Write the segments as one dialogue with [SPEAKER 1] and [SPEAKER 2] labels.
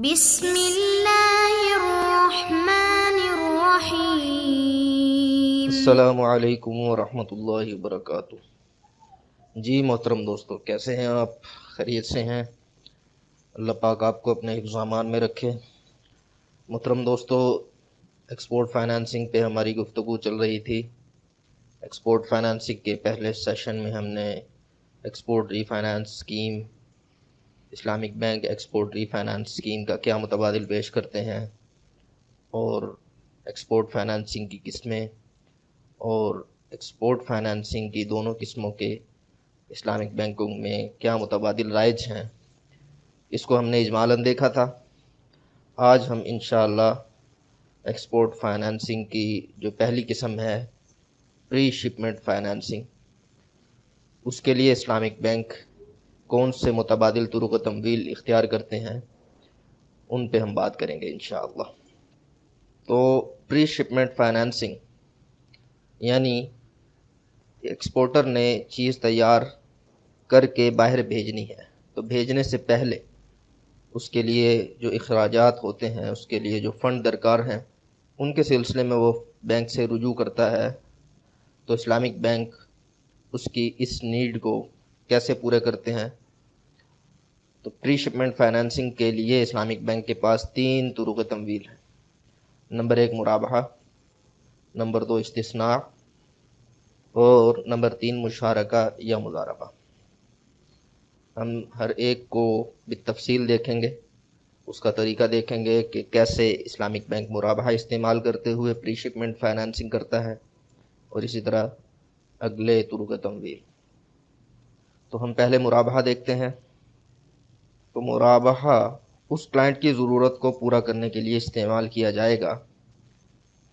[SPEAKER 1] بسم اللہ الرحمن الرحیم۔
[SPEAKER 2] السلام علیکم ورحمۃ اللہ وبرکاتہ۔ جی محترم دوستو، کیسے ہیں آپ؟ خیریت سے ہیں؟ اللہ پاک آپ کو اپنے حفظ و امان میں رکھے۔ محترم دوستو، ایکسپورٹ فائنانسنگ پہ ہماری گفتگو چل رہی تھی۔ ایکسپورٹ فائنانسنگ کے پہلے سیشن میں ہم نے export refinance scheme, Islamic bank export refinance scheme کا کیا متبادل پیش کرتے ہیں، اور ایکسپورٹ فائنانسنگ کی قسمیں اور ایکسپورٹ فائنانسنگ کی دونوں قسموں کے اسلامک بینکوں میں کیا متبادل رائج ہیں، اس کو ہم نے اجمالاً دیکھا تھا۔ آج ہم انشاءاللہ ایکسپورٹ فائنانسنگ کی جو پہلی قسم ہے پری شپمنٹ فائنانسنگ، اس کے لیے اسلامک بینک کون سے متبادل طرق تمویل اختیار کرتے ہیں، ان پہ ہم بات کریں گے انشاءاللہ۔ تو پری شپمنٹ فائنانسنگ یعنی ایکسپورٹر نے چیز تیار کر کے باہر بھیجنی ہے، تو بھیجنے سے پہلے اس کے لیے جو اخراجات ہوتے ہیں، اس کے لیے جو فنڈ درکار ہیں، ان کے سلسلے میں وہ بینک سے رجوع کرتا ہے۔ تو اسلامک بینک اس کی اس نیڈ کو کیسے پورے کرتے ہیں؟ تو پری شپمنٹ فائنانسنگ کے لیے اسلامک بینک کے پاس 3 طرق تمویل ہیں۔ نمبر 1 مرابحہ، نمبر 2 استثناء، اور نمبر 3 مشارکہ یا مضاربہ۔ ہم ہر ایک کو بالتفصیل دیکھیں گے، اس کا طریقہ دیکھیں گے کہ کیسے اسلامک بینک مرابحہ استعمال کرتے ہوئے پری شپمنٹ فائنانسنگ کرتا ہے، اور اسی طرح اگلے طرق تمویل۔ تو ہم پہلے مرابحہ دیکھتے ہیں۔ تو مرابحہ اس کلائنٹ کی ضرورت کو پورا کرنے کے لیے استعمال کیا جائے گا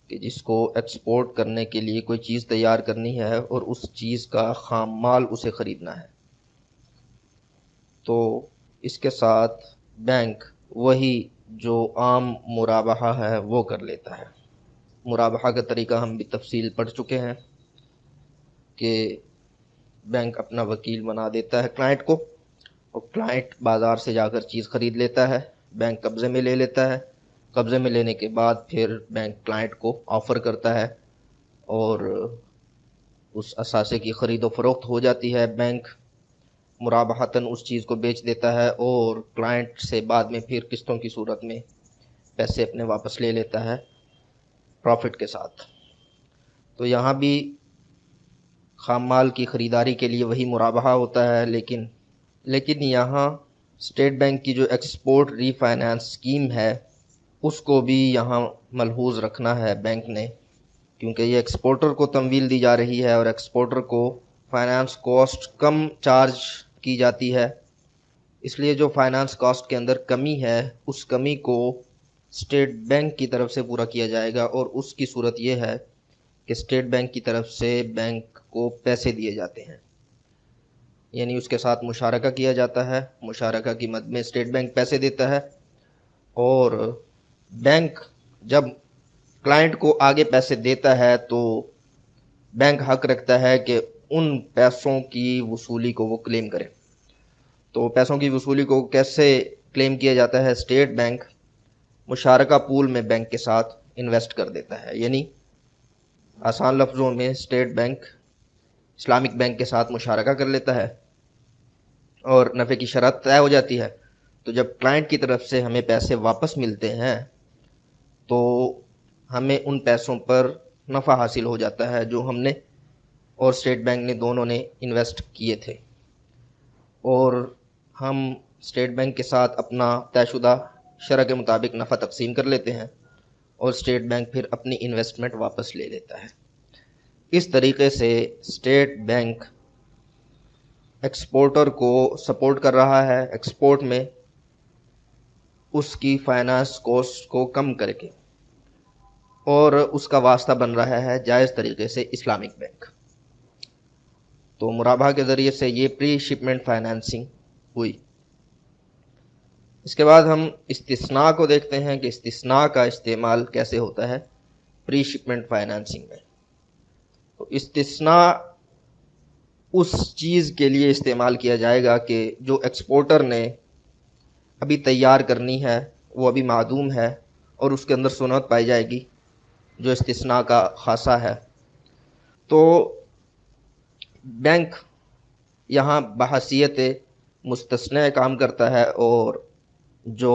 [SPEAKER 2] کہ جس کو ایکسپورٹ کرنے کے لیے کوئی چیز تیار کرنی ہے اور اس چیز کا خام مال اسے خریدنا ہے۔ تو اس کے ساتھ بینک وہی جو عام مرابحہ ہے وہ کر لیتا ہے۔ مرابحہ کا طریقہ ہم بھی تفصیل پڑھ چکے ہیں کہ بینک اپنا وکیل بنا دیتا ہے کلائنٹ کو، اور کلائنٹ بازار سے جا کر چیز خرید لیتا ہے، بینک قبضے میں لے لیتا ہے۔ قبضے میں لینے کے بعد پھر بینک کلائنٹ کو آفر کرتا ہے، اور اس اثاثے کی خرید و فروخت ہو جاتی ہے۔ بینک مرابحتاً اس چیز کو بیچ دیتا ہے، اور کلائنٹ سے بعد میں پھر قسطوں کی صورت میں پیسے اپنے واپس لے لیتا ہے پروفٹ کے ساتھ۔ تو یہاں بھی خام مال کی خریداری کے لیے وہی مرابحہ ہوتا ہے، لیکن یہاں اسٹیٹ بینک کی جو ایکسپورٹ ری فائنانس اسکیم ہے، اس کو بھی یہاں ملحوظ رکھنا ہے بینک نے، کیونکہ یہ ایکسپورٹر کو تمویل دی جا رہی ہے، اور ایکسپورٹر کو فائنانس کاسٹ کم چارج کی جاتی ہے۔ اس لیے جو فائنانس کاسٹ کے اندر کمی ہے، اس کمی کو اسٹیٹ بینک کی طرف سے پورا کیا جائے گا، اور اس کی صورت یہ ہے کہ اسٹیٹ بینک کی طرف سے بینک کو پیسے دیے جاتے ہیں، یعنی اس کے ساتھ مشارکہ کیا جاتا ہے۔ مشارکہ کی مد میں اسٹیٹ بینک پیسے دیتا ہے، اور بینک جب کلائنٹ کو آگے پیسے دیتا ہے تو بینک حق رکھتا ہے کہ ان پیسوں کی وصولی کو وہ کلیم کرے۔ تو پیسوں کی وصولی کو کیسے کلیم کیا جاتا ہے؟ اسٹیٹ بینک مشارکہ پول میں بینک کے ساتھ انویسٹ کر دیتا ہے، یعنی آسان لفظوں میں اسٹیٹ بینک اسلامک بینک کے ساتھ مشارکہ کر لیتا ہے، اور نفع کی شرط طے ہو جاتی ہے۔ تو جب کلائنٹ کی طرف سے ہمیں پیسے واپس ملتے ہیں تو ہمیں ان پیسوں پر نفع حاصل ہو جاتا ہے جو ہم نے اور اسٹیٹ بینک نے دونوں نے انویسٹ کیے تھے، اور ہم اسٹیٹ بینک کے ساتھ اپنا طے شدہ شرح کے مطابق نفع تقسیم کر لیتے ہیں، اور اسٹیٹ بینک پھر اپنی انویسٹمنٹ واپس لے لیتا ہے۔ اس طریقے سے اسٹیٹ بینک ایکسپورٹر کو سپورٹ کر رہا ہے ایکسپورٹ میں، اس کی فائنانس کاسٹ کو کم کر کے، اور اس کا واسطہ بن رہا ہے جائز طریقے سے اسلامک بینک۔ تو مرابحہ کے ذریعے سے یہ پری شپمنٹ فائنانسنگ ہوئی۔ اس کے بعد ہم استثناء کو دیکھتے ہیں کہ استثناء کا استعمال کیسے ہوتا ہے پری شپمنٹ فائنانسنگ میں۔ تو استثناء اس چیز کے لیے استعمال کیا جائے گا کہ جو ایکسپورٹر نے ابھی تیار کرنی ہے، وہ ابھی معدوم ہے اور اس کے اندر سنت پائی جائے گی جو استثناء کا خاصہ ہے، تو بینک یہاں بحیثیت مستثنی کام کرتا ہے اور جو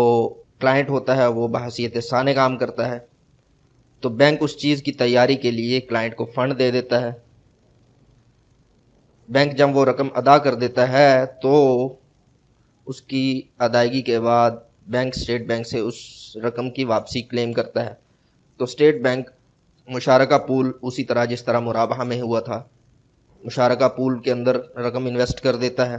[SPEAKER 2] کلائنٹ ہوتا ہے وہ بحیثیت ثانی کام کرتا ہے۔ تو بینک اس چیز کی تیاری کے لیے کلائنٹ کو فنڈ دے دیتا ہے۔ بینک جب وہ رقم ادا کر دیتا ہے تو اس کی ادائیگی کے بعد بینک اسٹیٹ بینک سے اس رقم کی واپسی کلیم کرتا ہے۔ تو اسٹیٹ بینک مشارکہ پول اسی طرح جس طرح مرابحہ میں ہوا تھا، مشارکہ پول کے اندر رقم انویسٹ کر دیتا ہے۔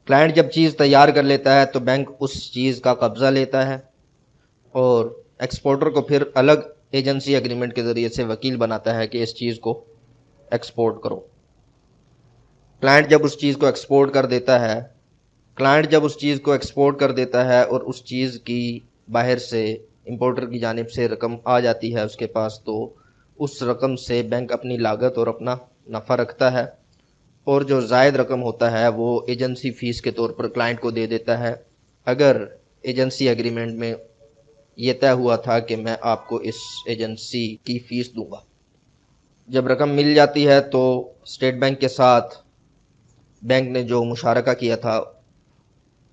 [SPEAKER 2] کلائنٹ جب چیز تیار کر لیتا ہے تو بینک اس چیز کا قبضہ لیتا ہے اور ایکسپورٹر کو پھر الگ ایجنسی ایگریمنٹ کے ذریعے سے وکیل بناتا ہے کہ اس چیز کو ایکسپورٹ کرو۔ کلائنٹ جب اس چیز کو ایکسپورٹ کر دیتا ہے اور اس چیز کی باہر سے امپورٹر کی جانب سے رقم آ جاتی ہے اس کے پاس، تو اس رقم سے بینک اپنی لاگت اور اپنا نفع رکھتا ہے اور جو زائد رقم ہوتا ہے وہ ایجنسی فیس کے طور پر کلائنٹ کو دے دیتا ہے، اگر ایجنسی ایگریمنٹ میں یہ طے ہوا تھا کہ میں آپ کو اس ایجنسی کی فیس دوں گا۔ جب رقم مل جاتی ہے تو اسٹیٹ بینک کے ساتھ بینک نے جو مشارکہ کیا تھا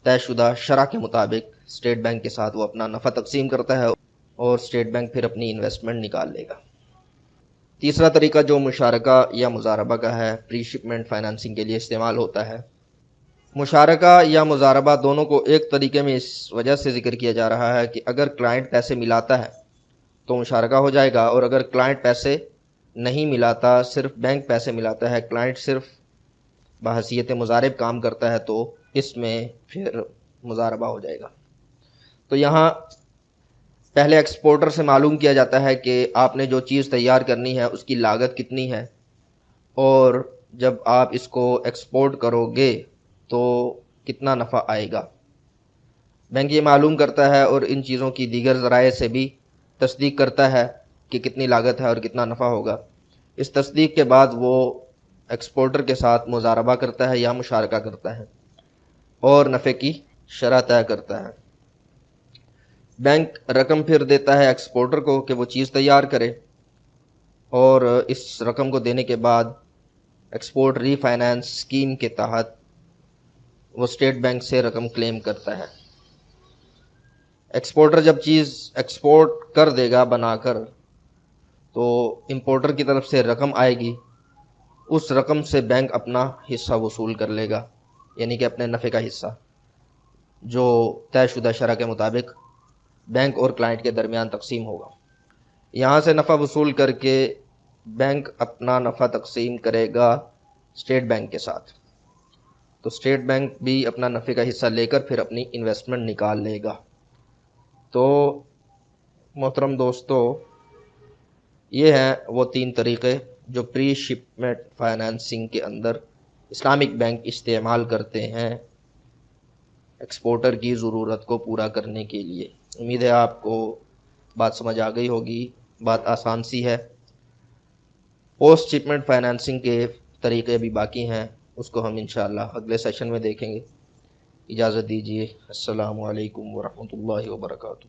[SPEAKER 2] طے شدہ شرح کے مطابق اسٹیٹ بینک کے ساتھ وہ اپنا نفع تقسیم کرتا ہے اور اسٹیٹ بینک پھر اپنی انویسٹمنٹ نکال لے گا۔ تیسرا طریقہ جو مشارکہ یا مضاربہ کا ہے، پری شپمنٹ فائنانسنگ کے لیے استعمال ہوتا ہے۔ مشارکہ یا مضاربہ دونوں کو ایک طریقے میں اس وجہ سے ذکر کیا جا رہا ہے کہ اگر کلائنٹ پیسے ملاتا ہے تو مشارکہ ہو جائے گا، اور اگر کلائنٹ پیسے نہیں ملاتا، صرف بینک پیسے ملاتا ہے، کلائنٹ صرف بحیثیت مضارب کام کرتا ہے، تو اس میں پھر مضاربہ ہو جائے گا۔ تو یہاں پہلے ایکسپورٹر سے معلوم کیا جاتا ہے کہ آپ نے جو چیز تیار کرنی ہے اس کی لاگت کتنی ہے، اور جب آپ اس کو ایکسپورٹ کرو گے تو کتنا نفع آئے گا۔ بینک یہ معلوم کرتا ہے اور ان چیزوں کی دیگر ذرائع سے بھی تصدیق کرتا ہے کہ کتنی لاگت ہے اور کتنا نفع ہوگا۔ اس تصدیق کے بعد وہ ایکسپورٹر کے ساتھ مضاربہ کرتا ہے یا مشارکہ کرتا ہے اور نفع کی شرح طے کرتا ہے۔ بینک رقم پھر دیتا ہے ایکسپورٹر کو کہ وہ چیز تیار کرے، اور اس رقم کو دینے کے بعد ایکسپورٹ ری فائنانس اسکیم کے تحت وہ اسٹیٹ بینک سے رقم کلیم کرتا ہے۔ ایکسپورٹر جب چیز ایکسپورٹ کر دے گا بنا کر، تو امپورٹر کی طرف سے رقم آئے گی، اس رقم سے بینک اپنا حصہ وصول کر لے گا، یعنی کہ اپنے نفع کا حصہ جو طے شدہ شرح کے مطابق بینک اور کلائنٹ کے درمیان تقسیم ہوگا۔ یہاں سے نفع وصول کر کے بینک اپنا نفع تقسیم کرے گا اسٹیٹ بینک کے ساتھ، تو اسٹیٹ بینک بھی اپنا نفع کا حصہ لے کر پھر اپنی انویسٹمنٹ نکال لے گا۔ تو محترم دوستو، یہ ہیں وہ 3 طریقے جو پری شپمنٹ فائنانسنگ کے اندر اسلامک بینک استعمال کرتے ہیں ایکسپورٹر کی ضرورت کو پورا کرنے کے لیے۔ امید ہے آپ کو بات سمجھ آ گئی ہوگی، بات آسان سی ہے۔ پوسٹ شپمنٹ فائنانسنگ کے طریقے بھی باقی ہیں، اس کو ہم انشاءاللہ اگلے سیشن میں دیکھیں گے۔ اجازت دیجیے، السلام علیکم ورحمۃ اللہ وبرکاتہ۔